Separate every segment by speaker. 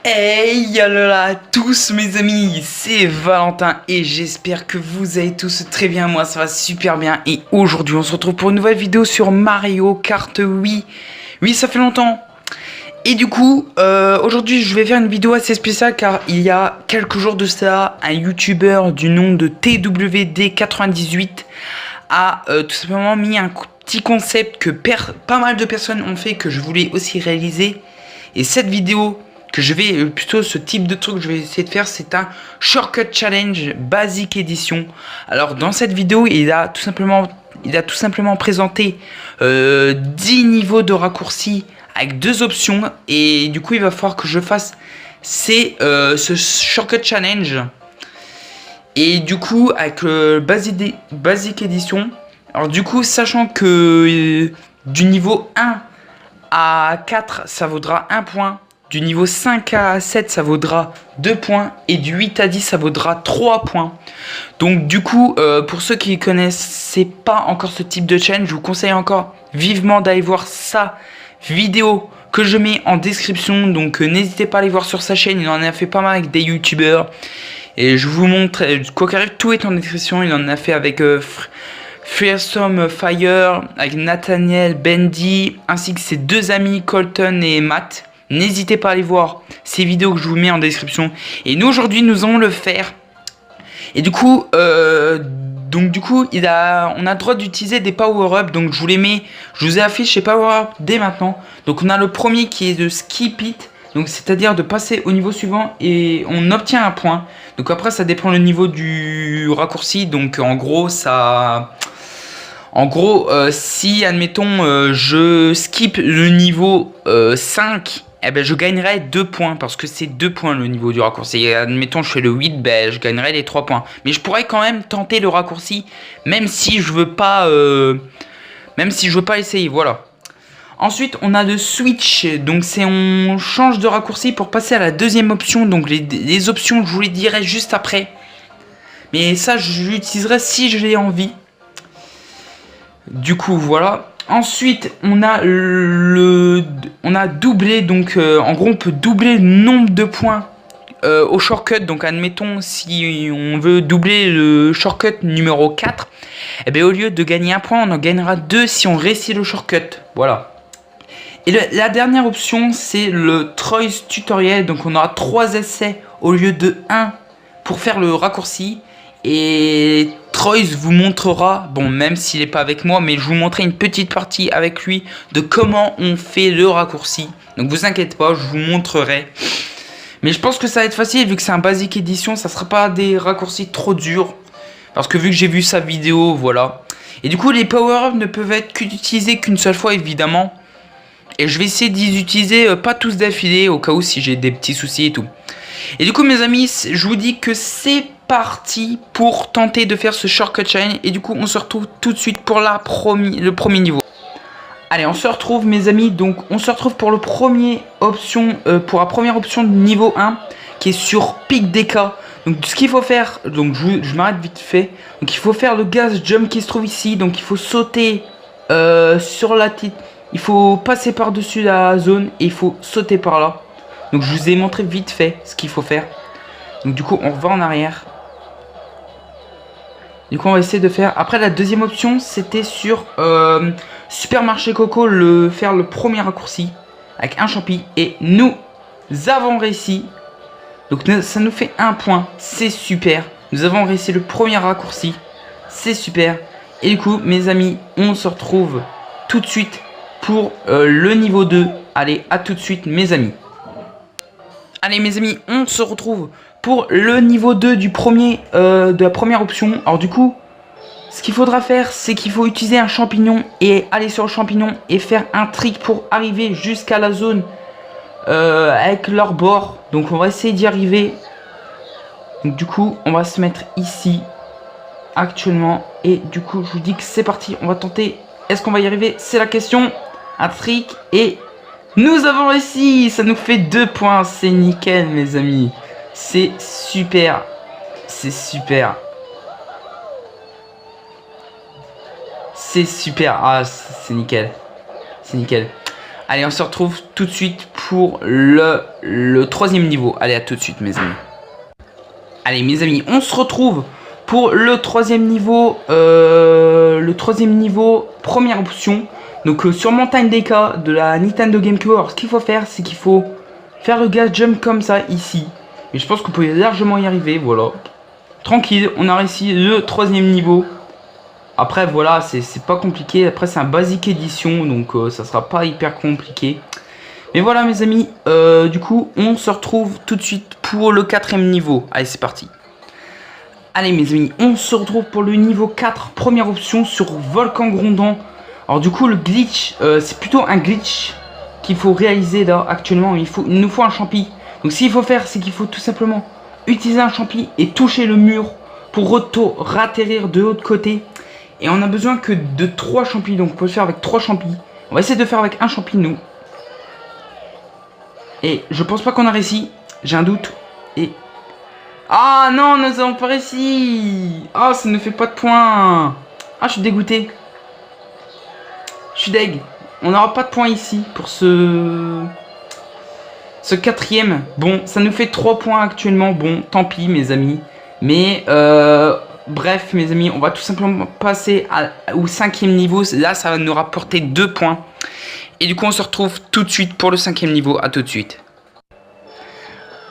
Speaker 1: Hey alors à tous mes amis, c'est Valentin et j'espère que vous allez tous très bien, moi ça va super bien et aujourd'hui on se retrouve pour une nouvelle vidéo sur Mario Kart Wii. Oui, ça fait longtemps. Et du coup, aujourd'hui je vais faire une vidéo assez spéciale car il y a quelques jours de ça, un youtubeur du nom de TWD98 a tout simplement mis un petit concept que pas mal de personnes ont fait, que je voulais aussi réaliser. Et cette vidéo que je vais, plutôt ce type de truc que je vais essayer de faire, c'est un Shortcut Challenge Basic Edition. Alors dans cette vidéo, il a tout simplement présenté 10 niveaux de raccourcis avec deux options. Et du coup, il va falloir que je fasse ce Shortcut Challenge. Et du coup, avec le Basic Edition, alors du coup, sachant que du niveau 1 à 4, ça vaudra 1 point. Du niveau 5 à 7, ça vaudra 2 points. Et du 8 à 10, ça vaudra 3 points. Donc du coup, pour ceux qui ne connaissent pas encore ce type de chaîne, je vous conseille encore vivement d'aller voir sa vidéo que je mets en description. Donc n'hésitez pas à aller voir sur sa chaîne, il en a fait pas mal avec des youtubeurs. Et je vous montre, quoi qu'il arrive, tout est en description. Il en a fait avec Fearsome Fire, avec Nathaniel Bendy, ainsi que ses deux amis Colton et Matt. N'hésitez pas à aller voir ces vidéos que je vous mets en description. Et nous aujourd'hui nous allons le faire. Et du coup, on a le droit d'utiliser des power-up. Donc je vous les mets, je vous ai affiché power-up dès maintenant. Donc on a le premier qui est de skip it. Donc c'est-à-dire de passer au niveau suivant et on obtient un point. Donc après ça dépend le niveau du raccourci. Donc en gros si admettons je skip le niveau 5, eh ben, je gagnerai 2 points parce que c'est 2 points le niveau du raccourci. Et admettons je fais le 8, ben, je gagnerai les 3 points. Mais je pourrais quand même tenter le raccourci même si je veux pas essayer, voilà. Ensuite, on a le switch, donc on change de raccourci pour passer à la deuxième option. Donc les options, je vous les dirai juste après. Mais ça, je l'utiliserai si j'ai envie. Du coup, voilà. Ensuite, on a doublé, donc en gros, on peut doubler le nombre de points au shortcut. Donc admettons, si on veut doubler le shortcut numéro 4, eh bien, au lieu de gagner un point, on en gagnera 2 si on réussit le shortcut. Voilà. Et la dernière option, c'est le Troy's Tutorial. Donc on aura 3 essais au lieu de 1 pour faire le raccourci. Et Troy's vous montrera, bon même s'il n'est pas avec moi, mais je vous montrerai une petite partie avec lui de comment on fait le raccourci. Donc vous inquiétez pas, je vous montrerai. Mais je pense que ça va être facile vu que c'est un basic édition, ça sera pas des raccourcis trop durs. Parce que vu que j'ai vu sa vidéo, voilà. Et du coup les power-ups ne peuvent être utilisés qu'une seule fois évidemment. Et je vais essayer d'y utiliser pas tous d'affilée au cas où si j'ai des petits soucis et tout. Et du coup mes amis, je vous dis que c'est parti pour tenter de faire ce shortcut challenge. Et du coup on se retrouve tout de suite pour le premier niveau. Allez, on se retrouve mes amis, donc on se retrouve pour la première option de niveau 1 qui est sur Pic DK. Donc ce qu'il faut faire, donc je m'arrête vite fait. Donc il faut faire le gas jump qui se trouve ici. Donc il faut sauter sur la tête. Il faut passer par-dessus la zone et il faut sauter par là. Donc je vous ai montré vite fait ce qu'il faut faire. Donc du coup on va en arrière. Du coup on va essayer de faire. Après la deuxième option c'était sur Supermarché Coco, faire le premier raccourci avec un champi. Et nous avons réussi. Donc ça nous fait 1 point. C'est super. Nous avons réussi le premier raccourci. C'est super. Et du coup mes amis, on se retrouve tout de suite pour le niveau 2. Allez, à tout de suite mes amis. Allez mes amis, on se retrouve pour le niveau 2 de la première option. Alors du coup, ce qu'il faudra faire, c'est qu'il faut utiliser un champignon et aller sur le champignon et faire un trick pour arriver jusqu'à la zone avec leur bord. Donc on va essayer d'y arriver. Donc du coup, on va se mettre ici actuellement. Et du coup, je vous dis que c'est parti, on va tenter. Est-ce qu'on va y arriver? C'est la question. Un trick et nous avons réussi. Ça nous fait 2 points, c'est nickel mes amis. C'est super. C'est super. C'est super. Ah, c'est nickel. C'est nickel. Allez, on se retrouve tout de suite pour le troisième niveau. Allez, à tout de suite, mes amis. Allez, mes amis, on se retrouve pour le troisième niveau. Première option. Donc, sur Montagne DK de la Nintendo GameCube. Alors, ce qu'il faut faire, c'est qu'il faut faire le gas jump comme ça, ici. Et je pense qu'on peut largement y arriver, voilà. Tranquille, on a réussi le troisième niveau. Après, voilà, c'est pas compliqué. Après, c'est un basique édition, donc ça sera pas hyper compliqué. Mais voilà, mes amis, du coup, on se retrouve tout de suite pour le quatrième niveau. Allez, c'est parti. Allez, mes amis, on se retrouve pour le niveau 4, première option sur Volcan Grondant. Alors, du coup, le glitch, c'est plutôt un glitch qu'il faut réaliser là, actuellement. Il nous faut un champi. Donc, ce qu'il faut faire, c'est qu'il faut tout simplement utiliser un champi et toucher le mur pour ratterrir de l'autre côté. Et on a besoin que de 3 champis. Donc on peut le faire avec 3 champis. On va essayer de faire avec un champi nous. Et je pense pas qu'on a réussi. J'ai un doute. Et... ah non, nous avons pas réussi. Ah, ça ne fait pas de points. Ah, je suis dégoûté. Je suis deg. On n'aura pas de points ici pour ce quatrième. Bon, ça nous fait 3 points actuellement. Bon, tant pis mes amis. Mais bref, mes amis, on va tout simplement passer au 5e niveau. Là, ça va nous rapporter 2 points. Et du coup, on se retrouve tout de suite pour le 5e niveau. À tout de suite.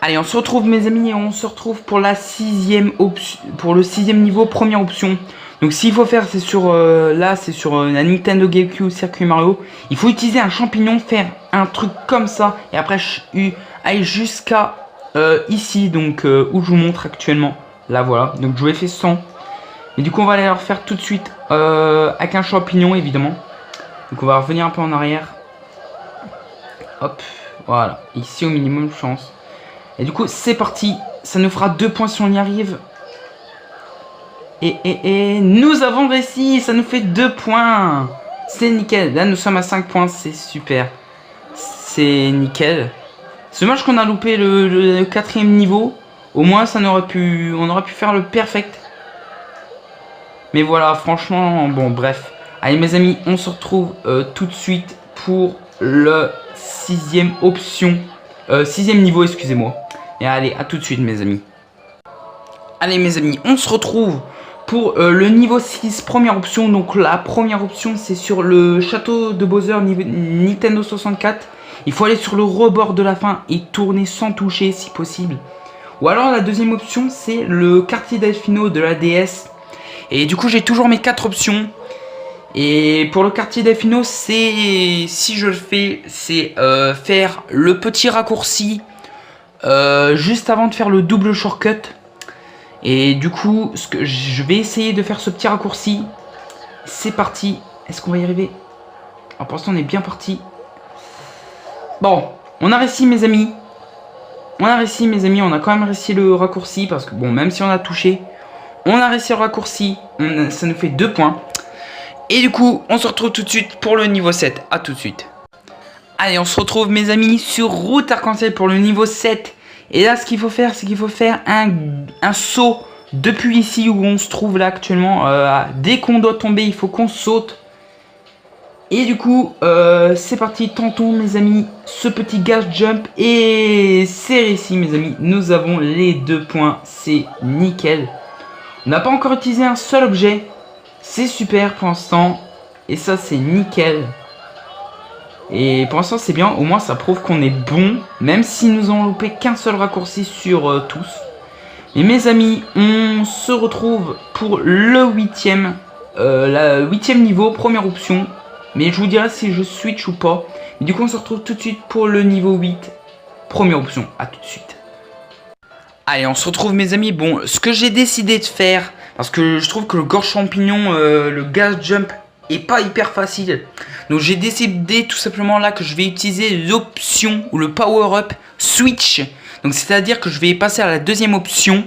Speaker 1: Allez, on se retrouve, mes amis, et on se retrouve pour la 6e option, pour le 6e niveau, première option. Donc, s'il faut faire, c'est sur là, c'est sur la Nintendo GameCube Circuit Mario. Il faut utiliser un champignon, faire un truc comme ça, et après aller jusqu'à ici, donc où je vous montre actuellement. Là voilà, donc je vous ai fait 100. Et du coup on va aller le refaire tout de suite avec un champignon évidemment. Donc on va revenir un peu en arrière. Hop, voilà, ici au minimum de chance. Et du coup c'est parti, ça nous fera 2 points si on y arrive. Et nous avons réussi, ça nous fait 2 points. C'est nickel, là nous sommes à 5 points, c'est super. C'est nickel. C'est dommage qu'on a loupé le 4e niveau. Au moins, on aurait pu faire le perfect. Mais voilà, franchement, bon, bref. Allez, mes amis, on se retrouve tout de suite pour le 6e option. 6e niveau, excusez-moi. Et allez, à tout de suite, mes amis. Allez, mes amis, on se retrouve pour le niveau 6, première option. Donc, la première option, c'est sur le château de Bowser Nintendo 64. Il faut aller sur le rebord de la fin et tourner sans toucher, si possible. Ou alors la deuxième option, c'est le quartier Delfino de la DS. Et du coup, j'ai toujours mes 4 options. Et pour le quartier Delfino, c'est, si je le fais, c'est faire le petit raccourci juste avant de faire le double shortcut. Et du coup, je vais essayer de faire ce petit raccourci. C'est parti. Est-ce qu'on va y arriver? Alors, pour l'instant, on est bien parti. Bon, on a réussi, mes amis. On a réussi, mes amis, on a quand même réussi le raccourci. Parce que bon, même si on a touché, on a réussi le raccourci. Ça nous fait 2 points. Et du coup, on se retrouve tout de suite pour le niveau 7. A tout de suite. Allez, on se retrouve, mes amis, sur route arc-en-ciel pour le niveau 7. Et là, ce qu'il faut faire, c'est qu'il faut faire un saut depuis ici où on se trouve là actuellement. Dès qu'on doit tomber, il faut qu'on saute. Et du coup, c'est parti, tentons mes amis ce petit gas jump. Et c'est réussi mes amis, nous avons les 2 points, c'est nickel. On n'a pas encore utilisé un seul objet, c'est super pour l'instant. Et ça c'est nickel. Et pour l'instant c'est bien, au moins ça prouve qu'on est bon. Même si nous avons loupé qu'un seul raccourci sur tous. Et mes amis, on se retrouve pour le 8e, la 8e niveau, première option. Mais je vous dirai si je switch ou pas. Et du coup, on se retrouve tout de suite pour le niveau 8. Première option. À tout de suite. Allez, on se retrouve, mes amis. Bon, ce que j'ai décidé de faire, parce que je trouve que le gorge champignon, le gas jump, est pas hyper facile. Donc, j'ai décidé tout simplement là que je vais utiliser l'option ou le power up switch. Donc, c'est-à-dire que je vais passer à la deuxième option.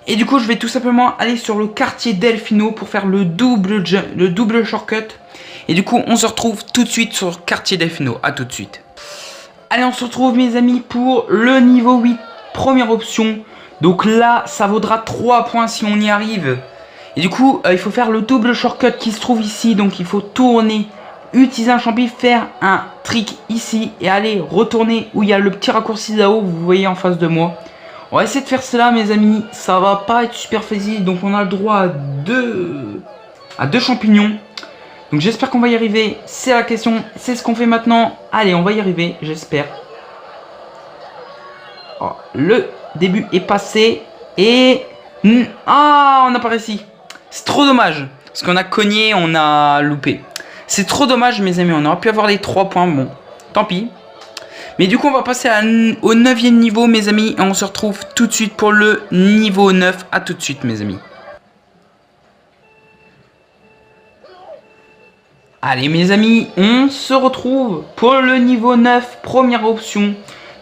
Speaker 1: Et du coup, je vais tout simplement aller sur le quartier Delfino pour faire le double shortcut. Et du coup, on se retrouve tout de suite sur le quartier Delfino. A tout de suite. Allez, on se retrouve, mes amis, pour le niveau 8. Première option. Donc là, ça vaudra 3 points si on y arrive. Et du coup, il faut faire le double shortcut qui se trouve ici. Donc, il faut tourner utiliser un champi, faire un trick ici et aller retourner où il y a le petit raccourci là-haut, vous voyez en face de moi. On va essayer de faire cela, mes amis. Ça va pas être super facile, donc on a le droit à deux champignons. Donc j'espère qu'on va y arriver. C'est la question, c'est ce qu'on fait maintenant. Allez, on va y arriver, j'espère. Oh, le début est passé et... Ah, on n'a pas réussi. C'est trop dommage. Parce qu'on a cogné, on a loupé. C'est trop dommage, mes amis. On aurait pu avoir les 3 points. Bon, tant pis. Mais du coup, on va passer au 9e niveau, mes amis. Et on se retrouve tout de suite pour le niveau 9. A tout de suite, mes amis. Allez, mes amis, on se retrouve pour le niveau 9. Première option.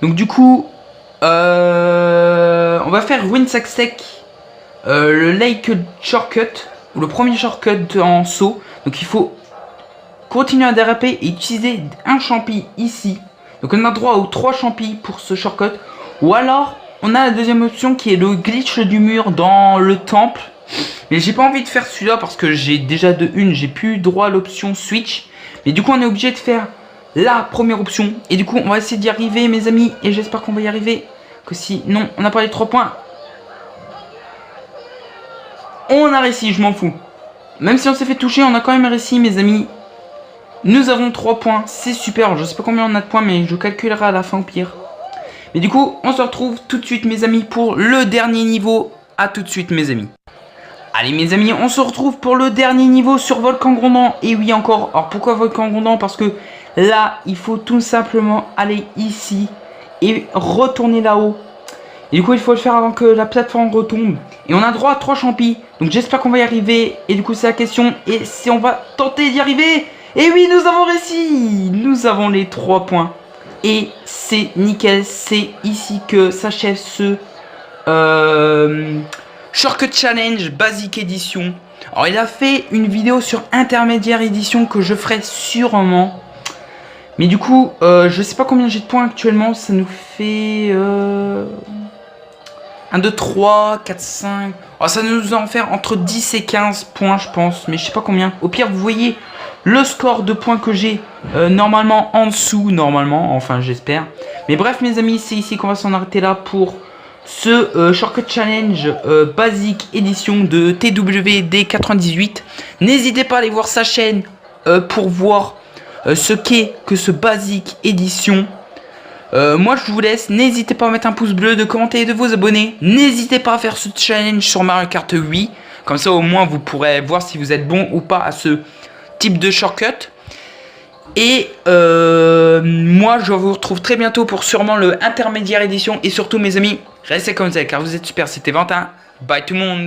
Speaker 1: Donc, du coup, on va faire Winsack le Lake Shortcut. Ou le premier shortcut en saut. Donc, il faut continuer à déraper et utiliser un champi ici. Donc on a droit aux 3 champis pour ce shortcut. Ou alors on a la deuxième option qui est le glitch du mur dans le temple. Mais j'ai pas envie de faire celui-là parce que j'ai déjà j'ai plus droit à l'option switch. Mais du coup on est obligé de faire la première option. Et du coup on va essayer d'y arriver, mes amis. Et j'espère qu'on va y arriver. Que si non on n'a pas les 3 points. On a réussi, je m'en fous. Même si on s'est fait toucher, on a quand même réussi, mes amis. Nous avons 3 points, c'est super. Je sais pas combien on a de points, mais je calculerai à la fin au pire. Mais du coup, on se retrouve tout de suite, mes amis, pour le dernier niveau. A tout de suite, mes amis. Allez, mes amis, on se retrouve pour le dernier niveau sur Volcan Grondant. Et oui, encore. Alors, pourquoi Volcan Grondant? Parce que là, il faut tout simplement aller ici et retourner là-haut. Et du coup, il faut le faire avant que la plateforme retombe. Et on a droit à 3 champis. Donc, j'espère qu'on va y arriver. Et du coup, c'est la question. Et si on va tenter d'y arriver... Et oui, nous avons réussi. Nous avons les 3 points. Et c'est nickel. C'est ici que s'achève ce Shortcut Challenge Basic Edition. Alors, il a fait une vidéo sur Intermédiaire Edition que je ferai sûrement. Mais du coup, je sais pas combien j'ai de points actuellement. Ça nous fait... 1, 2, 3, 4, 5... Oh, ça nous en faire entre 10 et 15 points, je pense. Mais je sais pas combien. Au pire, vous voyez... le score de points que j'ai normalement en dessous, enfin j'espère. Mais bref, mes amis, c'est ici qu'on va s'en arrêter là pour ce Shortcut Challenge Basic Edition de TWD98. N'hésitez pas à aller voir sa chaîne pour voir ce qu'est que ce Basic Edition. Moi je vous laisse, n'hésitez pas à mettre un pouce bleu, de commenter et de vous abonner. N'hésitez pas à faire ce challenge sur Mario Kart Wii. Comme ça au moins vous pourrez voir si vous êtes bon ou pas à ce type de shortcut. Et moi je vous retrouve très bientôt pour sûrement le Intermédiaire Édition. Et surtout mes amis, restez comme ça car vous êtes super. C'était Valentin, bye tout le monde.